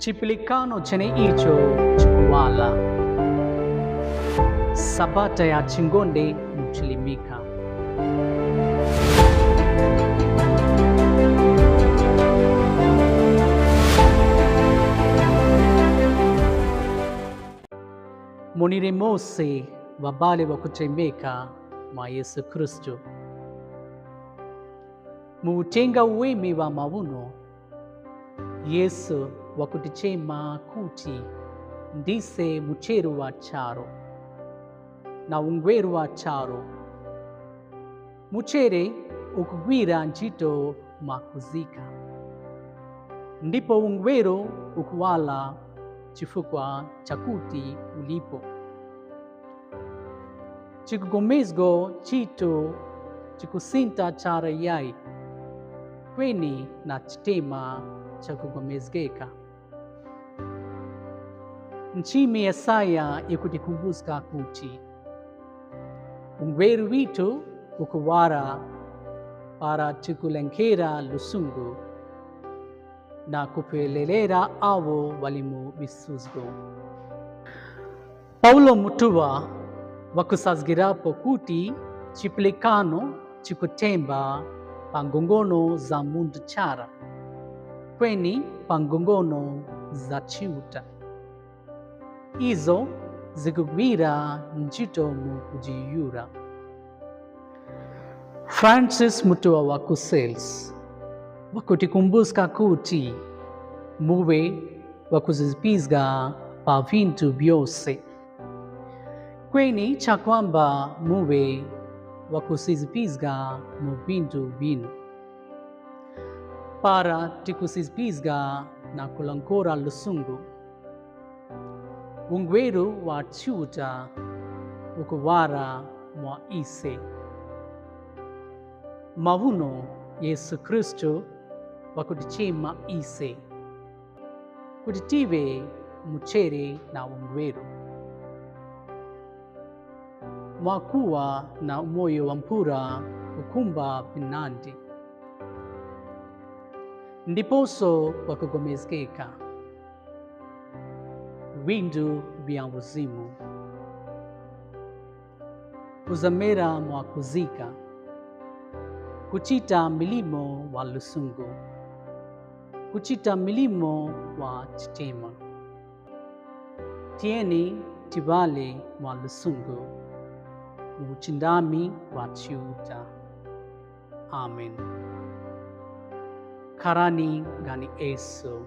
Chipilikano chene icho chikuwala, sabata ya chingonde mchilimika. Monire Mose wabale wa kutemeka mwa Yesu Kristo. Muutenga uwemi wa mavuno, Yesu wakutichema kuti ndise mucheru wa charo na ungweru wa charo. Muchere ukugwira ntchito makuzika, ndipo ungweru ukuwala chifukwa chakuti ulipo. Chikugomezgo chito chikusinta chara yai kweni na chitema chakugomezgeka. Nchimi Yesaya ikutikumbuska kuti ungweru witu ukuwara para chikulenkera lusungu na kupelelera awo walimu visuzgo. Paulo mutuwa wakusazgirapo kuti chipilikano chikutemba pangongono za mundu chara kweni pangongono za chiuta. Izo zikugwira ntchito mu kujiyura. Francis Mutua wa Kusels wakutikumbuska kuti muwe wakuzipizga pa vintu vyose, kweni cha kwamba muwe wakusizipizga mu vintu vinu para tikusizipizga na kulankora lusungu. Ungweru wa chiuta ukuwara mwa ise. Mavuno Yesu Kristo wakutichema ise kutitive muchere na ungweru, mwakuwa na umoyo wa mpura ukumba binandi, ndiposo wakugomezgeka windu vya uzimu. Kuzamera mwa kuzika, kuchita milimo wa lusungu, kuchita milimo wa chitema. Tieni tibale mwa lusungu, uchindami wa chiuta. Amen. Karani gani Yesu.